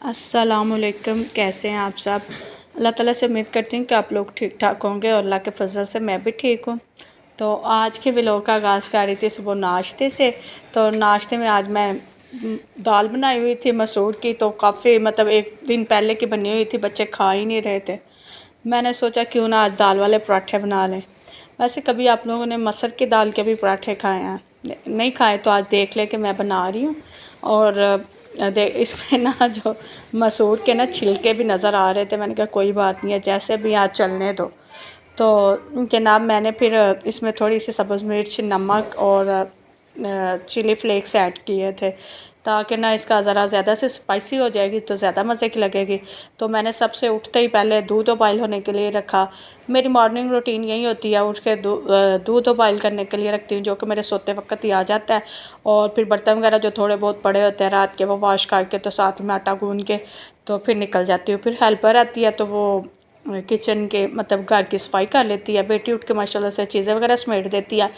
अस्सलामुअलैकुम। कैसे हैं आप सब? अल्लाह ताला से उम्मीद करती हूँ कि आप लोग ठीक ठाक होंगे और अल्लाह के फजल से मैं भी ठीक हूँ। तो आज के व्लॉग का आगाज़ कर रही थी सुबह नाश्ते से। तो नाश्ते में आज मैं दाल बनाई हुई थी मसूर की, तो काफ़ी मतलब एक दिन पहले की बनी हुई थी, बच्चे खा ही नहीं रहे थे। मैंने सोचा क्यों ना आज दाल वाले पराठे बना लें। वैसे कभी आप लोगों ने मसर की दाल के भी पराठे खाए हैं? नहीं खाए तो आज देख ले कि मैं बना रही हूँ। और इसमें ना जो मसूर के ना छिलके भी नज़र आ रहे थे। मैंने कहा कोई बात नहीं है, जैसे भी आज चलने दो। तो जनाब मैंने फिर इसमें थोड़ी सी सब्ज़ मिर्च, नमक और चिली फ्लेक्स ऐड किए थे, ताकि ना इसका ज़रा ज़्यादा से स्पाइसी हो जाएगी तो ज़्यादा मज़े की लगेगी। तो मैंने सबसे उठते ही पहले दूध उबाइल होने के लिए रखा। मेरी मॉर्निंग रूटीन यही होती है, उठ के दूध उबाइल करने के लिए रखती हूँ, जो कि मेरे सोते वक्त ही आ जाता है। और फिर बर्तन वगैरह जो थोड़े बहुत पड़े होते हैं रात के, वो वॉश करके तो साथ में आटा गूँध के तो फिर निकल जाती हूँ। फिर हेल्पर आती है तो वो किचन के मतलब घर की सफाई कर लेती है। बेटी उठ के माशाल्लाह से चीज़ें वगैरह समेट देती है।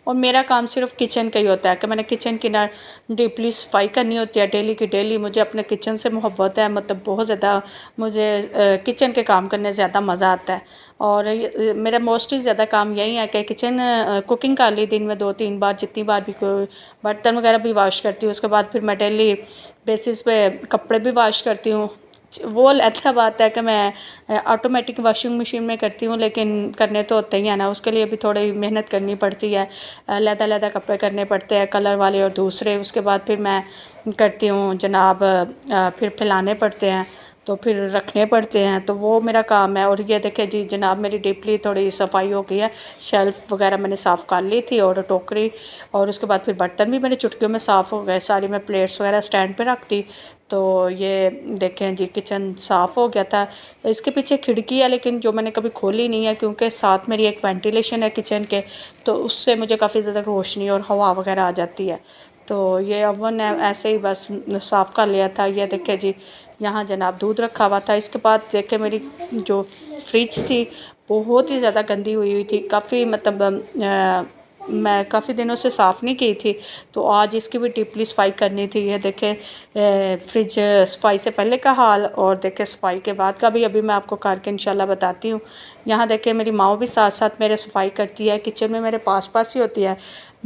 और मेरा काम सिर्फ किचन का ही होता है कि मैंने किचन की ना डीपली सफाई करनी होती है डेली की डेली। मुझे अपने किचन से मोहब्बत है, मतलब बहुत ज़्यादा मुझे किचन के काम करने ज़्यादा मज़ा आता है। और मेरा मोस्टली ज़्यादा काम यही है कि किचन कुकिंग कर ली दिन में 2-3 बार, जितनी बार भी कोई बर्तन वगैरह भी वॉश करती हूँ। उसके बाद फिर मैं डेली बेसिस पे कपड़े भी वॉश करती हूँ। वो अलग बात है कि मैं ऑटोमेटिक वॉशिंग मशीन में करती हूँ, लेकिन करने तो होते ही हैं ना, उसके लिए भी थोड़ी मेहनत करनी पड़ती है। अलग-अलग कपड़े करने पड़ते हैं, कलर वाले और दूसरे। उसके बाद फिर मैं करती हूँ जनाब, फिर फैलाने पड़ते हैं, तो फिर रखने पड़ते हैं, तो वो मेरा काम है। और ये देखें जी जनाब, मेरी डीपली थोड़ी सफाई हो गई है। शेल्फ़ वगैरह मैंने साफ़ कर ली थी और टोकरी, और उसके बाद फिर बर्तन भी मेरे चुटकियों में साफ़ हो गए सारी। मैं प्लेट्स वगैरह स्टैंड पे रख दी। तो ये देखें जी किचन साफ़ हो गया था। इसके पीछे खिड़की है, लेकिन जो मैंने कभी खोली नहीं है, क्योंकि साथ मेरी एक वेंटिलेशन है किचन के, तो उससे मुझे काफ़ी ज़्यादा रोशनी और हवा वगैरह आ जाती है। तो ये ओवन है, ऐसे ही बस साफ़ कर लिया था। ये देखे जी यहाँ जनाब दूध रखा हुआ था। इसके बाद देखे मेरी जो फ्रिज थी बहुत ही ज़्यादा गंदी हुई हुई थी, काफ़ी मतलब मैं काफ़ी दिनों से साफ़ नहीं की थी, तो आज इसकी भी डीपली सफाई करनी थी। ये देखे फ्रिज सफाई से पहले का हाल और देखे सफाई के बाद का भी अभी मैं आपको करके इंशाल्लाह बताती हूँ। यहाँ देखे मेरी माँ भी साथ साथ मेरे सफाई करती है, किचन में मेरे पास पास ही होती है।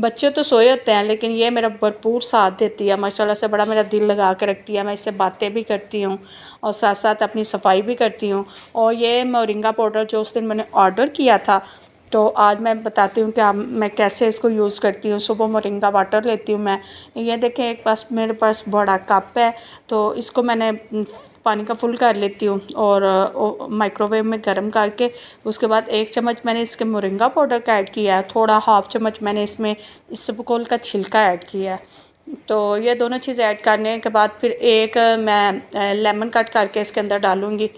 बच्चे तो सोए होते हैं, लेकिन ये मेरा भरपूर साथ देती है माशाल्लाह से, बड़ा मेरा दिल लगा के रखती है। मैं इससे बातें भी करती हूँ और साथ साथ अपनी सफाई भी करती हूँ। और ये मोरिंगा पाउडर जो उस दिन मैंने ऑर्डर किया था, तो आज मैं बताती हूँ कि मैं कैसे इसको यूज़ करती हूँ। सुबह मोरिंगा वाटर लेती हूँ मैं। ये देखें एक पास मेरे पास बड़ा कप है, तो इसको मैंने पानी का फुल कर लेती हूँ और माइक्रोवेव में गर्म करके उसके बाद 1 चम्मच मैंने इसके मोरिंगा पाउडर का ऐड किया है, थोड़ा हाफ़ चम्मच मैंने इसमें इसबगोल का छिलका ऐड किया है। तो ये दोनों चीज़ ऐड करने के बाद फिर एक मैं लेमन कट करके इसके अंदर डालूँगी।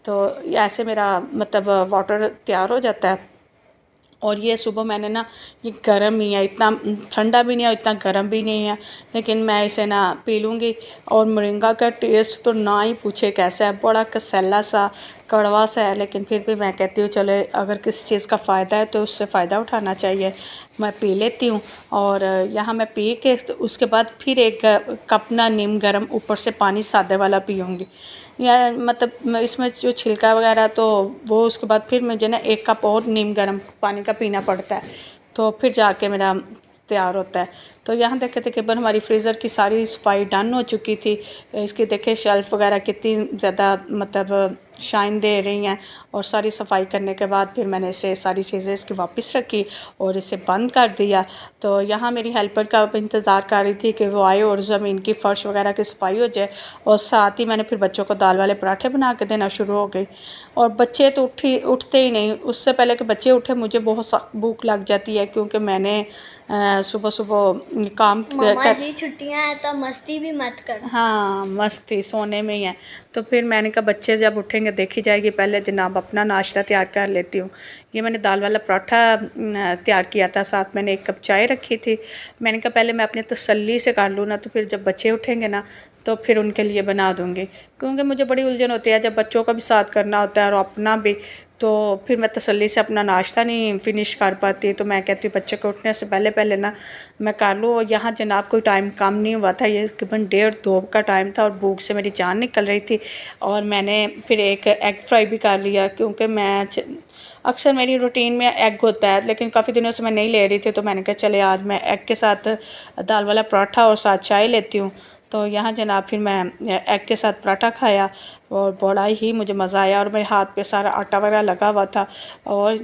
तो ऐसे मेरा मतलब वाटर तैयार हो जाता है। और ये सुबह मैंने ना, ये गर्म ही है, इतना ठंडा भी नहीं है, इतना गर्म भी नहीं है, लेकिन मैं इसे ना पी लूँगी। और मोरिंगा का टेस्ट तो ना ही पूछे कैसा है, बड़ा कसैला सा कड़वा सा है, लेकिन फिर भी मैं कहती हूँ चले अगर किसी चीज़ का फ़ायदा है तो उससे फ़ायदा उठाना चाहिए। मैं पी लेती हूँ। और यहाँ मैं पी के तो उसके बाद फिर एक कप ना नीम गर्म ऊपर से पानी सादे वाला पीऊँगी। या मतलब इसमें जो छिलका वगैरह तो वो, उसके बाद फिर मुझे ना 1 कप और नीम गर्म पानी का पीना पड़ता है, तो फिर जाके मेरा तैयार होता है। तो यहाँ देखे तकरीबन हमारी फ्रीज़र की सारी सफाई डन हो चुकी थी। इसकी देखे शेल्फ़ वगैरह कितनी ज़्यादा मतलब शाइन दे रही हैं। और सारी सफाई करने के बाद फिर मैंने इसे सारी चीज़ें इसकी वापस रखी और इसे बंद कर दिया। तो यहाँ मेरी हेल्पर का इंतज़ार कर रही थी कि वो आए और ज़मीन की फ़र्श वगैरह की सफाई हो जाए, और साथ ही मैंने फिर बच्चों को दाल वाले पराठे बना के देना शुरू हो गई। और बच्चे तो उठते ही नहीं, उससे पहले कि बच्चे उठे मुझे बहुत सख्त भूख लग जाती है, क्योंकि मैंने सुबह सुबह काम मामा जी छुट्टियां हैं तो मस्ती भी मत कर। हाँ मस्ती सोने में ही है। तो फिर मैंने कहा बच्चे जब उठेंगे देखी जाएगी, पहले जनाब अपना नाश्ता तैयार कर लेती हूँ। ये मैंने दाल वाला पराठा तैयार किया था, साथ मैंने 1 कप चाय रखी थी। मैंने कहा पहले मैं अपनी तसल्ली से कर लूँ ना, तो फिर जब बच्चे उठेंगे ना तो फिर उनके लिए बना दूँगी, क्योंकि मुझे बड़ी उलझन होती है जब बच्चों का भी साथ करना होता है और अपना भी, तो फिर मैं तसल्ली से अपना नाश्ता नहीं फ़िनिश कर पाती। तो मैं कहती हूँ बच्चे को उठने से पहले पहले ना मैं कर लूँ। और यहाँ जनाब कोई टाइम कम नहीं हुआ था, ये तकरीबन 1:30-2 का टाइम था और भूख से मेरी जान निकल रही थी। और मैंने फिर एक एग फ्राई भी कर लिया, क्योंकि मैं अक्सर मेरी रूटीन में एग होता है, लेकिन काफ़ी दिनों से मैं नहीं ले रही थी, तो मैंने कहा चले आज मैं एग के साथ दाल वाला पराठा और साथ चाय लेती हूँ। तो यहाँ जनाब फिर मैं एग के साथ पराठा खाया और बड़ा ही मुझे मज़ा आया। और मेरे हाथ पे सारा आटा वगैरह लगा हुआ था। और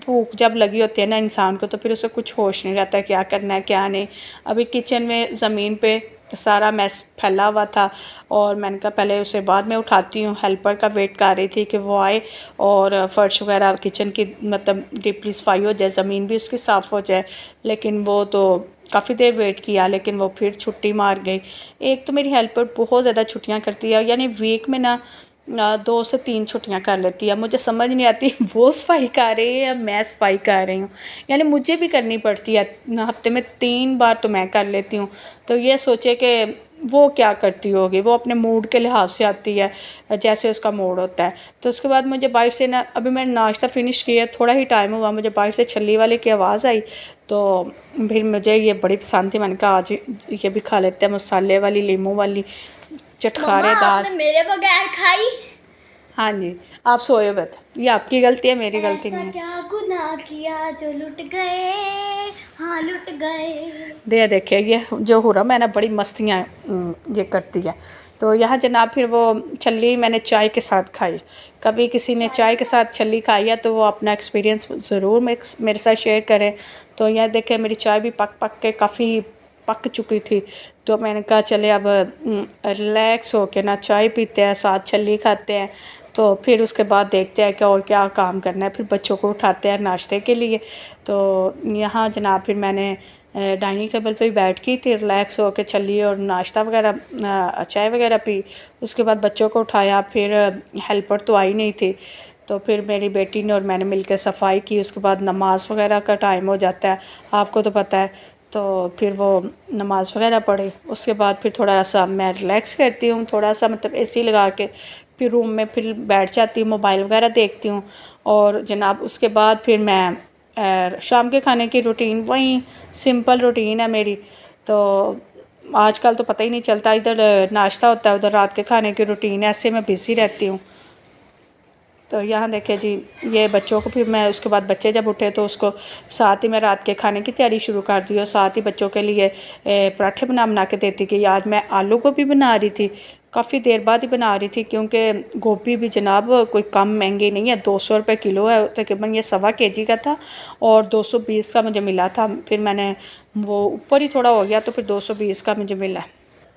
भूख जब लगी होती है ना इंसान को, तो फिर उसे कुछ होश नहीं रहता क्या करना है क्या नहीं। अभी किचन में ज़मीन पे सारा मैस फैला हुआ था और मैंने कहा पहले उसे बाद में उठाती हूँ। हेल्पर का वेट कर रही थी कि वो आए और फ़र्श वगैरह किचन की मतलब डीपली सफाई हो जाए, ज़मीन भी उसकी साफ़ हो जाए। लेकिन वो तो काफ़ी देर वेट किया, लेकिन वो फिर छुट्टी मार गई। एक तो मेरी हेल्पर बहुत ज़्यादा छुट्टियाँ करती है, यानी वीक में ना 2 से 3 छुट्टियाँ कर लेती है। मुझे समझ नहीं आती वो सफाई कर रही है या मैं सफाई कर रही हूँ। यानी मुझे भी करनी पड़ती है, हफ्ते में 3 बार तो मैं कर लेती हूँ। तो ये सोचे कि वो क्या करती होगी, वो अपने मूड के लिहाज से आती है, जैसे उसका मूड होता है। तो उसके बाद मुझे बाहर से ना, अभी मैंने नाश्ता फ़िनिश किया, थोड़ा ही टाइम हुआ, मुझे बाहर से छल्ली वाले की आवाज़ आई। तो फिर मुझे ये बड़ी पसंद थी, मैंने कहा आज ये भी खा लेते हैं, मसाले वाली लीमू वाली मम्मा चटखारेदार। आपने मेरे बगैर खाई? हाँ जी, आप सोए हुए थे, ये आपकी गलती है, मेरी गलती ऐसा नहीं है। क्या गुनाह किया जो लुट गए, हाँ लुट गए। देखिए ये जो हुरम है ना, बड़ी मस्तियाँ ये करती है। तो यहाँ जनाब फिर वो छल्ली मैंने चाय के साथ खाई। कभी किसी ने चाय के साथ छल्ली खाई है तो वो अपना एक्सपीरियंस ज़रूर मेरे साथ शेयर करें। तो यह देखिए मेरी चाय भी पक पक के काफ़ी पक चुकी थी। तो मैंने कहा चले अब रिलैक्स हो के ना चाय पीते हैं, साथ छल्ली खाते हैं। तो फिर उसके बाद देखते हैं कि और क्या काम करना है, फिर बच्चों को उठाते हैं नाश्ते के लिए। तो यहाँ जनाब फिर मैंने डाइनिंग टेबल पे ही बैठ की थी, रिलैक्स होकर छल्ली और नाश्ता वगैरह चाय वगैरह पी। उसके बाद बच्चों को उठाया, फिर हेल्पर तो आई नहीं थी, तो फिर मेरी बेटी ने और मैंने मिलकर सफाई की। उसके बाद नमाज़ वगैरह का टाइम हो जाता है, आपको तो पता है। तो फिर वो नमाज़ वगैरह पढ़ी, उसके बाद फिर थोड़ा सा मैं रिलैक्स करती हूँ, थोड़ा सा मतलब एसी लगा के फिर रूम में फिर बैठ जाती हूँ, मोबाइल वगैरह देखती हूँ। और जनाब उसके बाद फिर मैं शाम के खाने की रूटीन वही सिंपल रूटीन है मेरी। तो आजकल तो पता ही नहीं चलता, इधर नाश्ता होता है उधर रात के खाने की रूटीन है, ऐसे मैं बिज़ी रहती हूँ। तो यहाँ देखिए जी, ये बच्चों को फिर मैं उसके बाद बच्चे जब उठे तो उसको साथ ही मैं रात के खाने की तैयारी शुरू कर दी और साथ ही बच्चों के लिए पराठे बना के देती कि आज मैं आलू गोभी बना रही थी, काफ़ी देर बाद ही बना रही थी, क्योंकि गोभी भी जनाब कोई कम महंगी नहीं है, 200 रुपये किलो है। तकरीबन ये 1.25 kg का था और 220 का मुझे मिला था। फिर मैंने वो ऊपर ही थोड़ा हो गया तो फिर 220 का मुझे मिला।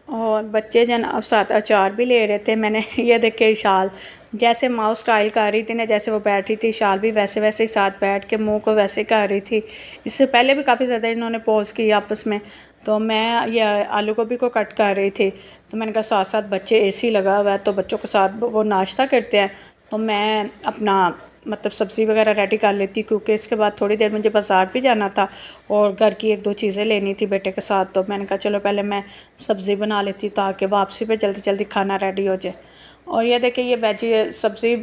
और बच्चे जनाब साथ अचार भी ले रहे थे। मैंने ये देखे शाल जैसे माउस स्टाइल कर रही थी ना, जैसे वो बैठी थी शाल भी वैसे वैसे ही साथ बैठ के मुंह को वैसे कर रही थी। इससे पहले भी काफ़ी ज़्यादा इन्होंने पोज की आपस में। तो मैं ये आलू गोभी को कट कर रही थी, तो मैंने कहा साथ साथ बच्चे एसी लगा हुआ है तो बच्चों के साथ वो नाश्ता करते हैं, तो मैं अपना मतलब सब्ज़ी वगैरह रेडी कर लेती, क्योंकि इसके बाद थोड़ी देर मुझे बाज़ार भी जाना था और घर की 1-2 चीज़ें लेनी थी बेटे के साथ। तो मैंने कहा चलो पहले मैं सब्ज़ी बना लेती ताकि वापसी पे जल्दी जल्दी खाना रेडी हो जाए। और ये देखिए ये वेज सब्ज़ी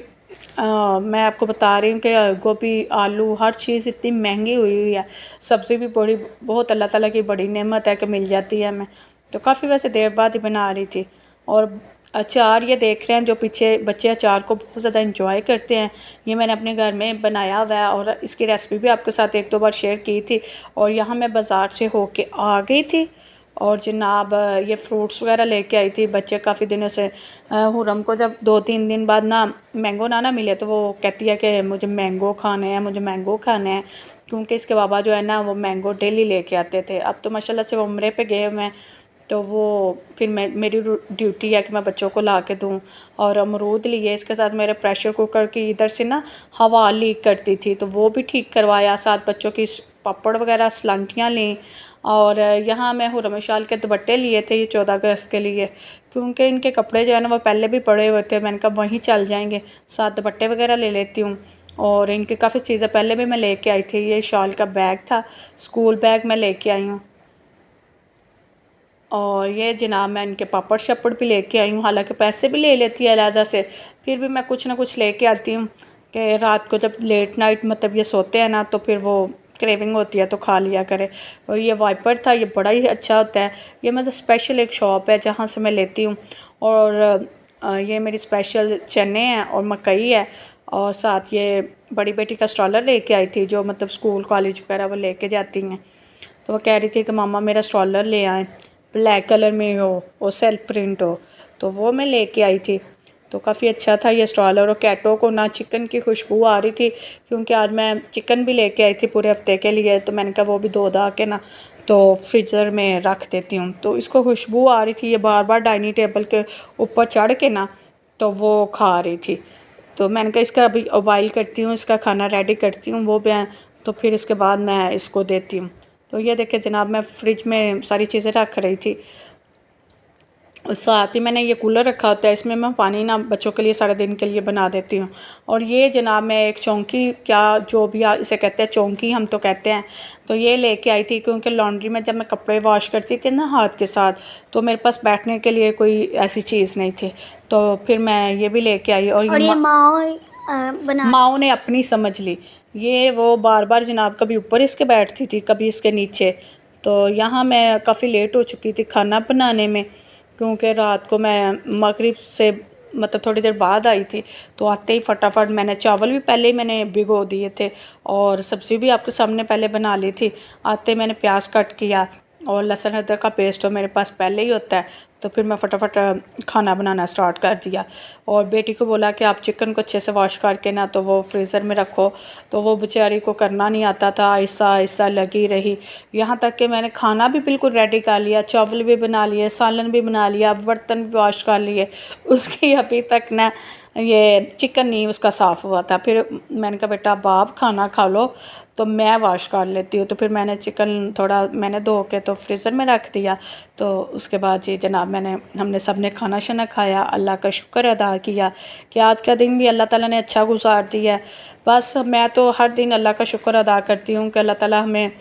मैं आपको बता रही हूँ कि गोभी आलू हर चीज़ इतनी महंगी हुई है। सब्ज़ी भी बहुत अल्लाह ताला की बड़ी नेमत है कि मिल जाती है हमें। तो काफ़ी वैसे देर बाद ही बना रही थी। और अचार ये देख रहे हैं जो पीछे बच्चे अचार को बहुत ज़्यादा इंजॉय करते हैं, ये मैंने अपने घर में बनाया हुआ है और इसकी रेसिपी भी आपके साथ 1-2 बार शेयर की थी। और यहाँ मैं बाज़ार से होके आ गई थी और जनाब ये फ्रूट्स वगैरह लेके आई थी। बच्चे काफ़ी दिनों से हुरम को जब 2-3 दिन बाद ना मैंगो ना मिले तो वो कहती है कि मुझे मैंगो खाने हैं, मुझे मैंगो खाने हैं, क्योंकि इसके बाबा जो है ना वो मैंगो डेली लेके आते थे। अब तो माशाल्लाह से वो उम्रे पे गए हुए हैं, तो वो फिर मेरी ड्यूटी है कि मैं बच्चों को ला के दूँ। और अमरूद लिए, इसके साथ मेरे प्रेशर कुकर की इधर से ना हवा लीक करती थी तो वो भी ठीक करवाया, साथ बच्चों की पापड़ वगैरह सलांटियाँ लीं। और यहाँ मैं हुरम शाल के दुपट्टे लिए थे ये 14 अगस्त के लिए, क्योंकि इनके कपड़े जो है ना वो पहले भी पड़े हुए थे, मैंने कहा वहीं चल जाएंगे, साथ दुपट्टे वगैरह ले लेती हूँ। और इनकी काफ़ी चीज़ें पहले भी मैं लेके आई थी। ये शाल का बैग था, स्कूल बैग मैं लेके आई हूँ। और ये जनाब मैं इनके पापड़ शपड़ भी लेके आई हूँ, हालांकि पैसे भी ले लेती है अलहदा से, फिर भी मैं कुछ ना कुछ लेके आती हूँ कि रात को जब लेट नाइट मतलब ये सोते हैं ना तो फिर वो क्रेविंग होती है तो खा लिया करे। और ये वाइपर था, ये बड़ा ही अच्छा होता है। ये मतलब स्पेशल एक शॉप है जहाँ से मैं लेती हूँ। और ये मेरी स्पेशल चने हैं और मकई है, और साथ ये बड़ी बेटी का स्ट्रॉलर लेके आई थी जो मतलब स्कूल कॉलेज वगैरह वो लेके जाती हैं। तो वो कह रही थी कि मामा मेरा स्ट्रॉलर ले आए, ब्लैक कलर में हो और सेल्फ प्रिंट हो, तो वो मैं लेके आई थी। तो काफ़ी अच्छा था ये स्ट्रॉलर। और कैटो को ना चिकन की खुशबू आ रही थी, क्योंकि आज मैं चिकन भी लेके आई थी पूरे हफ्ते के लिए, तो मैंने कहा वो भी धो धा के ना तो फ्रीज़र में रख देती हूँ। तो इसको खुशबू आ रही थी, ये बार बार डाइनिंग टेबल के ऊपर चढ़ के ना तो वो खा रही थी। तो मैंने कहा इसका अभी बॉयल करती हूँ, इसका खाना रेडी करती हूँ वो भी, तो फिर इसके बाद मैं इसको देती हूँ। तो ये देखे जनाब मैं फ्रिज में सारी चीज़ें रख रही थी। और साथ ही मैंने ये कूलर रखा होता है, इसमें मैं पानी ना बच्चों के लिए सारे दिन के लिए बना देती हूँ। और ये जनाब मैं एक चौंकी, क्या जो भी इसे कहते हैं, चौंकी हम तो कहते हैं, तो ये लेके आई थी क्योंकि लॉन्ड्री में जब मैं कपड़े वॉश करती थी ना हाथ के साथ, तो मेरे पास बैठने के लिए कोई ऐसी चीज़ नहीं थी, तो फिर मैं ये भी लेके आई। और ये माओ ने अपनी समझ ली। ये वो बार बार जनाब कभी ऊपर इसके बैठती थी कभी इसके नीचे। तो यहाँ मैं काफ़ी लेट हो चुकी थी खाना बनाने में, क्योंकि रात को मैं मगरिब से मतलब थोड़ी देर बाद आई थी, तो आते ही फटाफट मैंने चावल भी पहले ही मैंने भिगो दिए थे और सब्ज़ी भी आपके सामने पहले बना ली थी। आते मैंने प्याज कट किया और लहसुन अदरक का पेस्ट तो मेरे पास पहले ही होता है, तो फिर मैं फटाफट खाना बनाना स्टार्ट कर दिया। और बेटी को बोला कि आप चिकन को अच्छे से वॉश करके ना तो वो फ्रीज़र में रखो, तो वो बेचारी को करना नहीं आता था, आहिस्ता आहिस्ता लगी रही। यहाँ तक कि मैंने खाना भी बिल्कुल रेडी कर लिया, चावल भी बना लिए, सालन भी बना लिया, बर्तन भी वॉश कर लिए, उसकी अभी तक ना ये चिकन नहीं उसका साफ़ हुआ था। फिर मैंने कहा बेटा अब आप खाना खा लो तो मैं वॉश कर लेती हूँ। तो फिर मैंने चिकन थोड़ा मैंने धो के तो फ्रीज़र में रख दिया। तो उसके बाद जी जनाब हमने सब ने खाना शाना खाया, अल्लाह का शुक्र अदा किया कि आज का दिन भी अल्लाह ताला ने अच्छा गुजार दिया है। बस मैं तो हर दिन अल्लाह का शुक्र अदा करती हूँ कि अल्लाह ताला हमें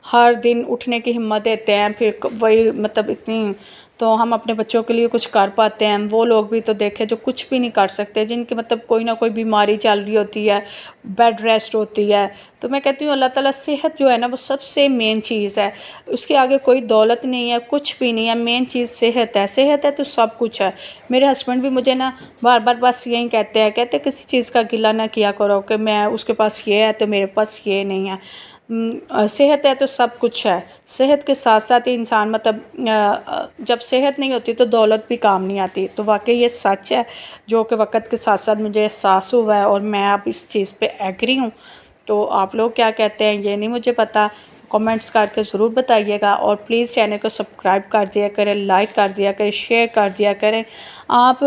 हर दिन उठने की हिम्मत देते हैं। फिर वही मतलब इतनी तो हम अपने बच्चों के लिए कुछ कर पाते हैं। वो लोग भी तो देखें जो कुछ भी नहीं कर सकते, जिनके मतलब कोई ना कोई बीमारी चल रही होती है, बेड रेस्ट होती है। तो मैं कहती हूँ अल्लाह ताला सेहत जो है ना वो सबसे मेन चीज़ है, उसके आगे कोई दौलत नहीं है, कुछ भी नहीं है, मेन चीज़ सेहत है। सेहत है तो सब कुछ है। मेरे हस्बैंड भी मुझे ना बार बार बस यही कहते किसी चीज़ का गिला ना किया करो कि मैं उसके पास ये है तो मेरे पास ये नहीं है। सेहत है तो सब कुछ है। सेहत के साथ साथ ही इंसान मतलब जब सेहत नहीं होती तो दौलत भी काम नहीं आती। तो वाकई ये सच है जो कि वक्त के साथ साथ मुझे एहसास हुआ है, और मैं अब इस चीज़ पे एग्री हूँ। तो आप लोग क्या कहते हैं ये नहीं मुझे पता, कमेंट्स करके ज़रूर बताइएगा। और प्लीज़ चैनल को सब्सक्राइब कर दिया करें, लाइक कर दिया करें, शेयर कर दिया करें। आप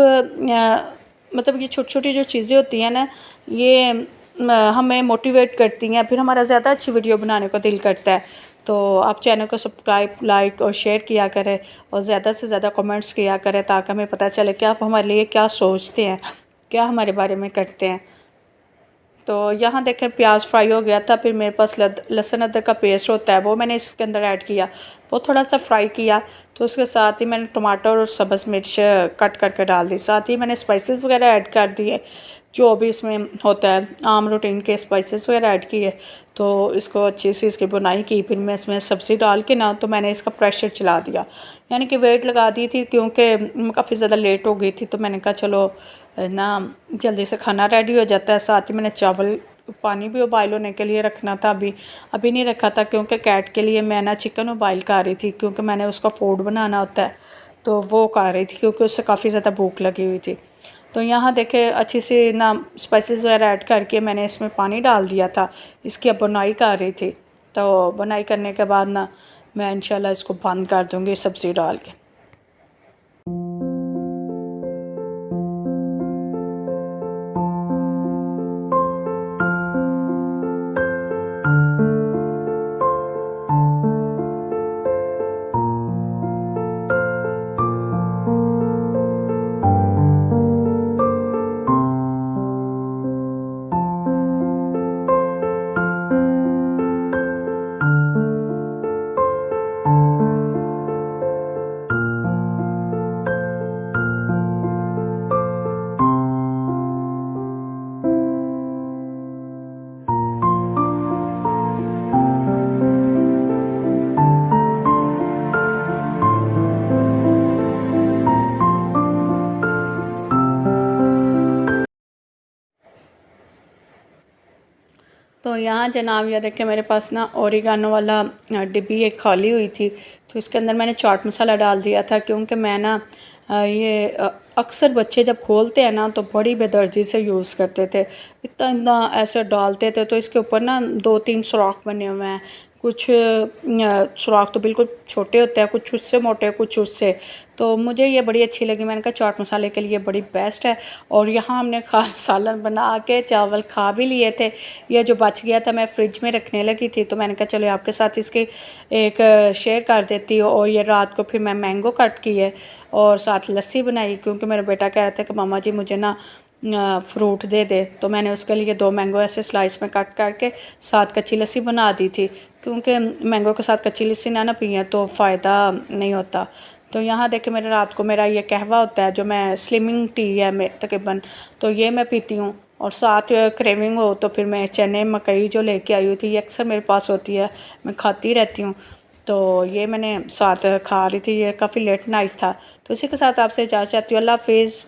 मतलब ये छोटी छोटी जो चीज़ें होती हैं ना, ये हमें मोटिवेट करती हैं, फिर हमारा ज़्यादा अच्छी वीडियो बनाने को दिल करता है। तो आप चैनल को सब्सक्राइब, लाइक और शेयर किया करें, और ज़्यादा से ज़्यादा कमेंट्स किया करें, ताकि हमें पता चले कि आप हमारे लिए क्या सोचते हैं, क्या हमारे बारे में करते हैं। तो यहाँ देखें प्याज फ्राई हो गया था, फिर मेरे पास लहसुन अदरक का पेस्ट होता है वो मैंने इसके अंदर ऐड किया, वो थोड़ा सा फ्राई किया। तो उसके साथ ही मैंने टमाटर और सब्ज़ मिर्च कट करके डाल दी, साथ ही मैंने स्पाइसेस वगैरह ऐड कर दिए जो भी इसमें होता है, आम रूटीन के स्पाइसेस वगैरह ऐड किए। तो इसको अच्छी सी इसकी बुनाई की, फिर मैं इसमें सब्ज़ी डाल के ना तो मैंने इसका प्रेशर चला दिया, यानी कि वेट लगा दी थी क्योंकि काफ़ी ज़्यादा लेट हो गई थी। तो मैंने कहा चलो ना जल्दी से खाना रेडी हो जाता है। साथ ही मैंने चावल पानी भी उबाइल होने के लिए रखना था, अभी अभी नहीं रखा था क्योंकि कैट के लिए मैं ना चिकन उबाइल कर रही थी, क्योंकि मैंने उसका फूड बनाना होता है, तो वो कर रही थी क्योंकि उससे काफ़ी ज़्यादा भूख लगी हुई थी। तो यहाँ देखे अच्छी सी ना स्पाइसेस वगैरह ऐड करके मैंने इसमें पानी डाल दिया था, इसकी अब बुनाई कर रही थी। तो बुनाई करने के बाद ना मैं इंशाल्लाह इसको बंद कर दूँगी सब्ज़ी डाल के। तो यहाँ जनाब यह देखें मेरे पास ना ओरिगानो वाला डिब्बी एक खाली हुई थी, तो इसके अंदर मैंने चाट मसाला डाल दिया था, क्योंकि मैं ना अक्सर बच्चे जब खोलते हैं ना तो बड़ी बेदर्दी से यूज़ करते थे, इतना इतना ऐसे डालते थे, तो इसके ऊपर ना 2-3 सुराख बने हुए हैं। कुछ सुराख तो बिल्कुल छोटे होते हैं, कुछ उससे मोटे, कुछ उससे। तो मुझे ये बड़ी अच्छी लगी, मैंने कहा चाट मसाले के लिए बड़ी बेस्ट है। और यहाँ हमने सालन बना के चावल खा भी लिए थे। ये जो बच गया था मैं फ्रिज में रखने लगी थी, तो मैंने कहा चलो आपके साथ इसकी एक शेयर कर देती हूँ। और ये रात को फिर मैं मैंगो कट की है और साथ लस्सी बनाई, क्योंकि मेरा बेटा कह रहा था कि मामा जी मुझे ना फ्रूट दे दे, तो मैंने उसके लिए 2 मैंगो ऐसे स्लाइस में कट करके साथ कच्ची लस्सी बना दी थी, क्योंकि मैंगो के साथ कच्ची लस्सी ना पिए तो फ़ायदा नहीं होता। तो यहाँ देखिए मेरे रात को मेरा ये कहवा होता है, जो मैं स्लिमिंग टी है मेरे तकरीबन, तो ये मैं पीती हूँ। और साथ क्रेविंग हो तो फिर मैं चने मकई जो लेके आई हुई थी, ये अक्सर मेरे पास होती है, मैं खाती रहती हूँ। तो ये मैंने साथ खा रही थी, ये काफ़ी लेट नाइट था। तो इसी के साथ आपसे इजाज़त चाहती हूँ। अल्लाह हाफिज़।